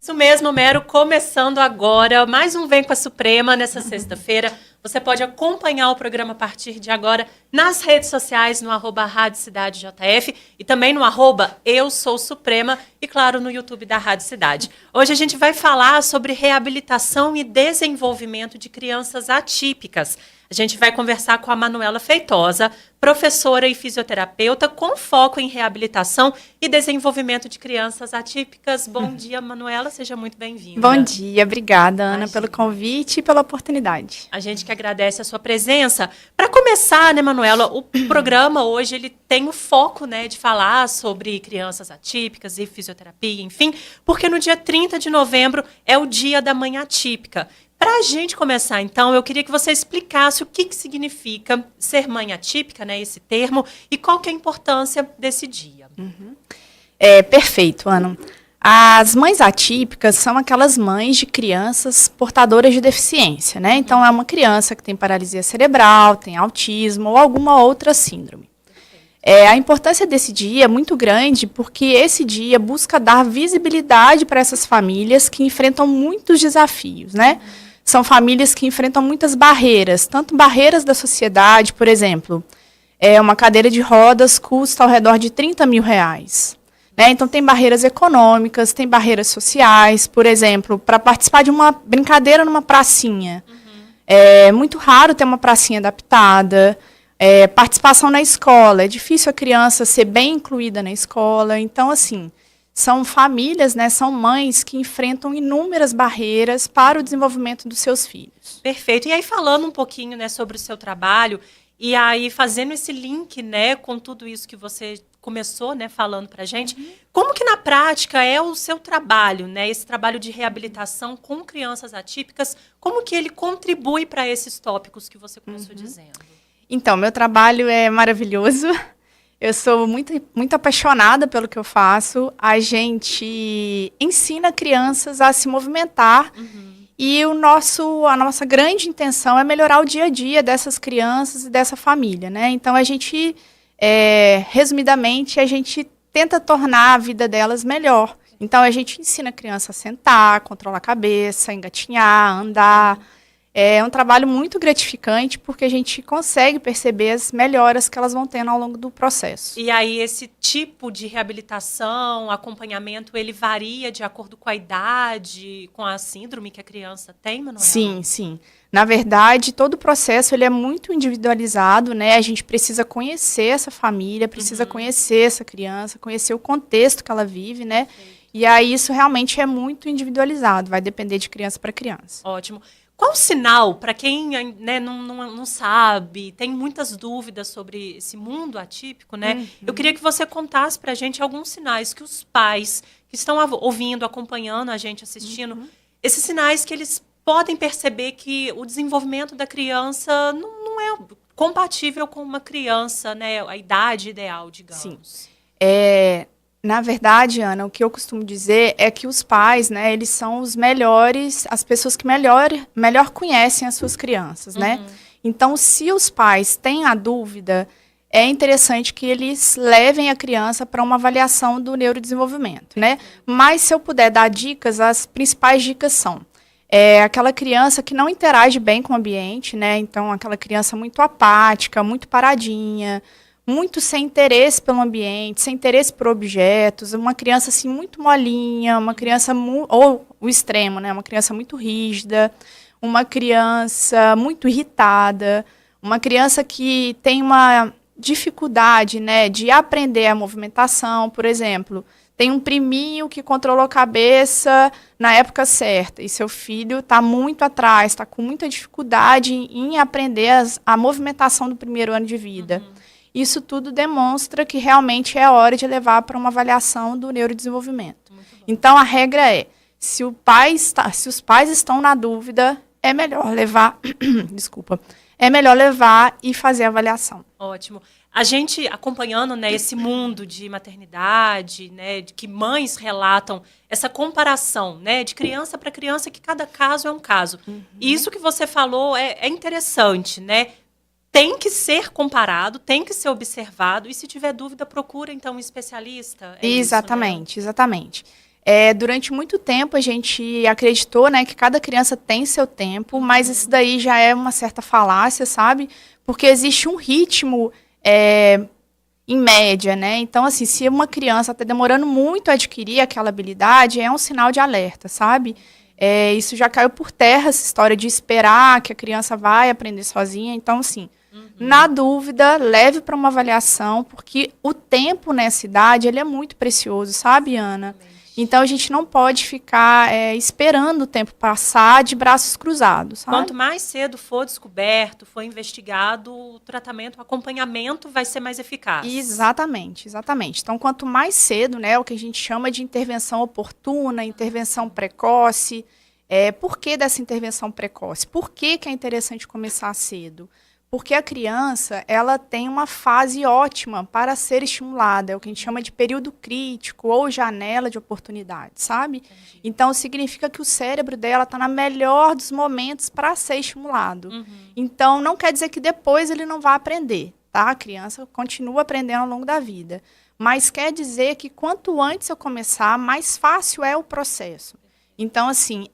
Isso mesmo, Mero, começando agora, mais um Vem com a Suprema nessa sexta-feira. Você pode acompanhar o programa a partir de agora nas redes sociais, no @Rádio Cidade JF e também no @Eu Sou Suprema e, claro, no YouTube da Rádio Cidade. Hoje a gente vai falar sobre reabilitação e desenvolvimento de crianças atípicas. A gente vai conversar com a Manuela Feitosa, professora e fisioterapeuta com foco em reabilitação e desenvolvimento de crianças atípicas. Bom dia, Manuela, seja muito bem-vinda. Bom dia, obrigada, Ana, pelo convite e pela oportunidade. A gente que agradece a sua presença. Para começar, né, Manuela, o programa hoje ele tem o foco, né, de falar sobre crianças atípicas e fisioterapia, enfim, porque no dia 30 de novembro é o Dia da Mãe Atípica. Para a gente começar, então, eu queria que você explicasse o que significa ser mãe atípica, né, esse termo, e qual que é a importância desse dia. Perfeito, Ana. As mães atípicas são aquelas mães de crianças portadoras de deficiência, né? Então, é uma criança que tem paralisia cerebral, tem autismo ou alguma outra síndrome. A importância desse dia é muito grande porque esse dia busca dar visibilidade para essas famílias que enfrentam muitos desafios, né? São famílias que enfrentam muitas barreiras, tanto barreiras da sociedade, por exemplo, uma cadeira de rodas custa ao redor de R$30 mil. Né? Então, tem barreiras econômicas, tem barreiras sociais, por exemplo, para participar de uma brincadeira numa pracinha. É muito raro ter uma pracinha adaptada. Participação na escola, é difícil a criança ser bem incluída na escola. Então, assim, são famílias, né, são mães que enfrentam inúmeras barreiras para o desenvolvimento dos seus filhos. Perfeito. E aí, falando um pouquinho, né, sobre o seu trabalho, e aí fazendo esse link, né, com tudo isso que você começou, né, falando para a gente, como que na prática é o seu trabalho, né, esse trabalho de reabilitação com crianças atípicas, como que ele contribui para esses tópicos que você começou dizendo? Então, meu trabalho é maravilhoso. Eu sou muito apaixonada pelo que eu faço. A gente ensina crianças a se movimentar e a nossa grande intenção é melhorar o dia a dia dessas crianças e dessa família, né? Então, a gente, resumidamente, a gente tenta tornar a vida delas melhor. Então, a gente ensina a criança a sentar, controlar a cabeça, engatinhar, andar. É um trabalho muito gratificante porque a gente consegue perceber as melhoras que elas vão tendo ao longo do processo. E aí esse tipo de reabilitação, acompanhamento, ele varia de acordo com a idade, com a síndrome que a criança tem, Manuela? Sim, sim. Na verdade, todo o processo ele é muito individualizado, né? A gente precisa conhecer essa família, precisa conhecer essa criança, conhecer o contexto que ela vive, né? E aí isso realmente é muito individualizado, vai depender de criança para criança. Ótimo. Qual o sinal, para quem, né, não sabe, tem muitas dúvidas sobre esse mundo atípico, né? Eu queria que você contasse para a gente alguns sinais que os pais que estão ouvindo, acompanhando a gente, assistindo, esses sinais que eles podem perceber que o desenvolvimento da criança não é compatível com uma criança, né? A idade ideal, digamos. Sim. Na verdade, Ana, o que eu costumo dizer é que os pais, né, eles são os melhores, as pessoas que melhor conhecem as suas crianças, né? Então, se os pais têm a dúvida, é interessante que eles levem a criança para uma avaliação do neurodesenvolvimento, né? Mas, se eu puder dar dicas, as principais dicas são aquela criança que não interage bem com o ambiente, né? Então, aquela criança muito apática, muito paradinha, muito sem interesse pelo ambiente, sem interesse por objetos, uma criança assim muito molinha, uma criança ou o extremo, né, uma criança muito rígida, uma criança muito irritada, uma criança que tem uma dificuldade, né, de aprender a movimentação, por exemplo, tem um priminho que controlou a cabeça na época certa e seu filho está muito atrás, está com muita dificuldade em aprender a movimentação do primeiro ano de vida. Isso tudo demonstra que realmente é hora de levar para uma avaliação do neurodesenvolvimento. Então, a regra é, se os pais estão na dúvida, é melhor levar, desculpa, é melhor levar e fazer a avaliação. Ótimo. A gente acompanhando, né, esse mundo de maternidade, né, de que mães relatam essa comparação, né, de criança para criança, que cada caso é um caso. E isso que você falou é interessante, né? Tem que ser comparado, tem que ser observado, e se tiver dúvida, procura então um especialista. Exatamente, isso, né? exatamente. Durante muito tempo a gente acreditou, né, que cada criança tem seu tempo, mas isso daí já é uma certa falácia, sabe? Porque existe um ritmo em média, né? Então, assim, se uma criança está demorando muito a adquirir aquela habilidade, é um sinal de alerta, sabe? Isso já caiu por terra, essa história de esperar que a criança vai aprender sozinha. Então, assim, na dúvida, leve para uma avaliação, porque o tempo nessa idade, ele é muito precioso, sabe, Ana? Então, a gente não pode ficar esperando o tempo passar de braços cruzados, sabe? Quanto mais cedo for descoberto, for investigado, o tratamento, o acompanhamento vai ser mais eficaz. Exatamente, exatamente. Então, quanto mais cedo, né, o que a gente chama de intervenção oportuna, intervenção precoce. Por que dessa intervenção precoce? Por que é interessante começar cedo? Porque a criança, ela tem uma fase ótima para ser estimulada, é o que a gente chama de período crítico ou janela de oportunidade, sabe? Entendi. Então, significa que o cérebro dela está na melhor dos momentos para ser estimulado. Então, não quer dizer que depois ele não vai aprender, tá? A criança continua aprendendo ao longo da vida. Mas quer dizer que quanto antes eu começar, mais fácil é o processo. Então, assim,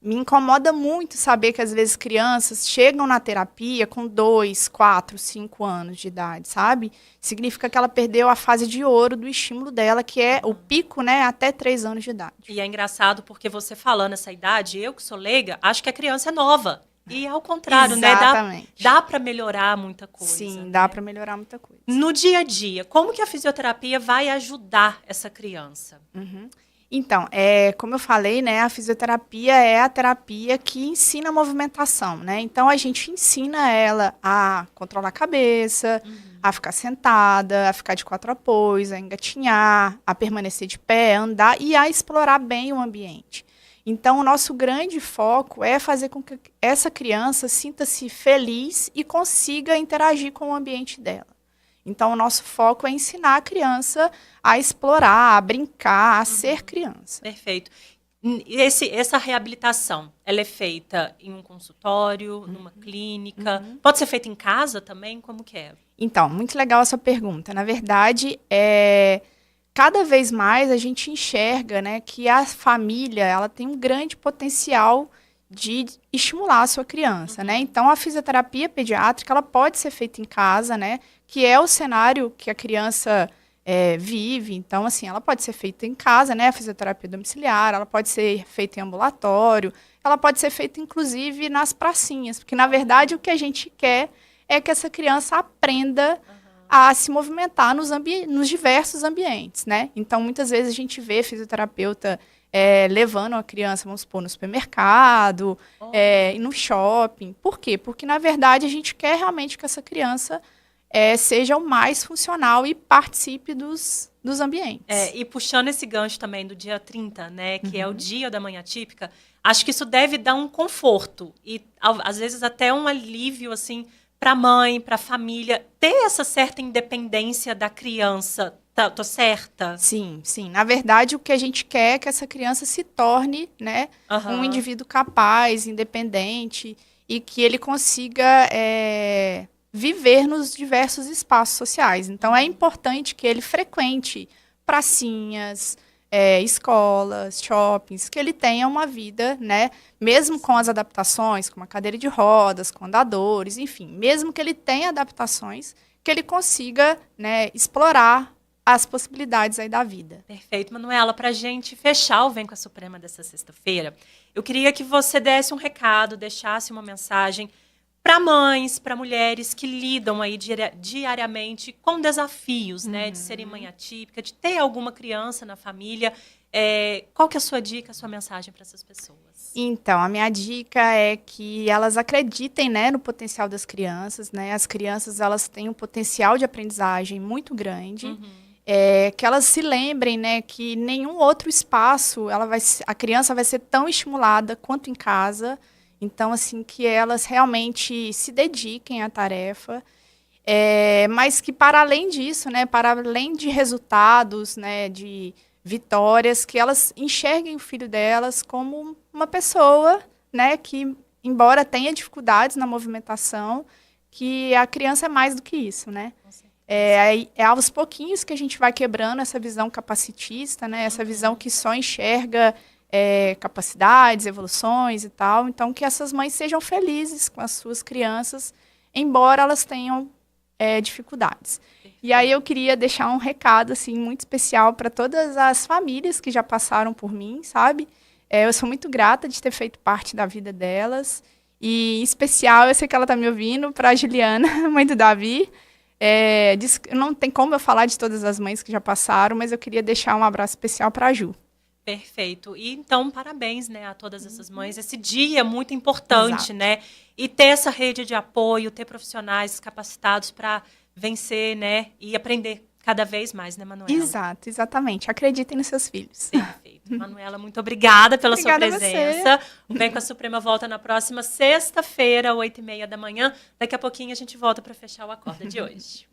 me incomoda muito saber que, às vezes, crianças chegam na terapia com 2, 4, 5 anos de idade, sabe? Significa que ela perdeu a fase de ouro do estímulo dela, que é o pico, né, até 3 anos de idade. E é engraçado porque você falando essa idade, eu que sou leiga, acho que a criança é nova. E ao contrário, exatamente, né? Dá para melhorar muita coisa. Sim, né? dá para melhorar muita coisa. No dia a dia, como que a fisioterapia vai ajudar essa criança? Então, como eu falei, né, a fisioterapia é a terapia que ensina a movimentação, né? Então, a gente ensina ela a controlar a cabeça, a ficar sentada, a ficar de 4 apoios, a engatinhar, a permanecer de pé, a andar e a explorar bem o ambiente. Então, o nosso grande foco é fazer com que essa criança sinta-se feliz e consiga interagir com o ambiente dela. Então, o nosso foco é ensinar a criança a explorar, a brincar, a ser criança. Perfeito. Essa reabilitação, ela é feita em um consultório, numa clínica? Pode ser feita em casa também? Como que é? Então, muito legal essa pergunta. Na verdade, cada vez mais a gente enxerga, né, que a família ela tem um grande potencial de estimular a sua criança, né? Então, a fisioterapia pediátrica ela pode ser feita em casa, né? Que é o cenário que a criança vive. Então, assim, ela pode ser feita em casa, né? A fisioterapia domiciliar, ela pode ser feita em ambulatório, ela pode ser feita, inclusive, nas pracinhas. Porque, na verdade, o que a gente quer é que essa criança aprenda a se movimentar nos diversos ambientes, né? Então, muitas vezes a gente vê fisioterapeuta levando a criança, vamos supor, no supermercado, e no shopping. Por quê? Porque, na verdade, a gente quer realmente que essa criança seja o mais funcional e participe dos ambientes. E puxando esse gancho também do dia 30, né, que é o dia da manhã típica, acho que isso deve dar um conforto e, às vezes, até um alívio, assim, para a mãe, para a família, ter essa certa independência da criança. Tô certa? Sim, sim. Na verdade, o que a gente quer é que essa criança se torne, né, um indivíduo capaz, independente, e que ele consiga viver nos diversos espaços sociais. Então, é importante que ele frequente pracinhas, escolas, shoppings, que ele tenha uma vida, né, mesmo com as adaptações, com uma cadeira de rodas, com andadores, enfim, mesmo que ele tenha adaptações, que ele consiga, né, explorar as possibilidades aí da vida. Perfeito, Manuela. Para a gente fechar o Vem com a Suprema dessa sexta-feira, eu queria que você desse um recado, deixasse uma mensagem para mães, para mulheres que lidam aí diariamente com desafios, né? De serem mãe atípica, de ter alguma criança na família. Qual que é a sua dica, a sua mensagem para essas pessoas? Então, a minha dica é que elas acreditem, né, no potencial das crianças, né? As crianças, elas têm um potencial de aprendizagem muito grande. Que elas se lembrem, né, que nenhum outro espaço a criança vai ser tão estimulada quanto em casa. Então, assim, que elas realmente se dediquem à tarefa, mas que para além disso, né, para além de resultados, né, de vitórias, que elas enxerguem o filho delas como uma pessoa, né, que, embora tenha dificuldades na movimentação, que a criança é mais do que isso, né? Aos pouquinhos que a gente vai quebrando essa visão capacitista, né, essa visão que só enxerga capacidades, evoluções e tal. Então, que essas mães sejam felizes com as suas crianças, embora elas tenham dificuldades. E aí eu queria deixar um recado assim, muito especial para todas as famílias que já passaram por mim, sabe? Eu sou muito grata de ter feito parte da vida delas. E, em especial, eu sei que ela está me ouvindo, para a Juliana, mãe do Davi. Não tem como eu falar de todas as mães que já passaram, mas eu queria deixar um abraço especial para a Ju. Perfeito. E então, parabéns, né, a todas essas mães. Esse dia é muito importante, Exato. né? E ter essa rede de apoio, ter profissionais capacitados para vencer, né, e aprender cada vez mais, né, Manuela? Exato, exatamente. Acreditem nos seus filhos. Perfeito. Manuela, muito obrigada pela sua Obrigada a presença. O Vem com a Suprema volta na próxima sexta-feira, 8h30 da manhã. Daqui a pouquinho a gente volta para fechar o Acorda de hoje.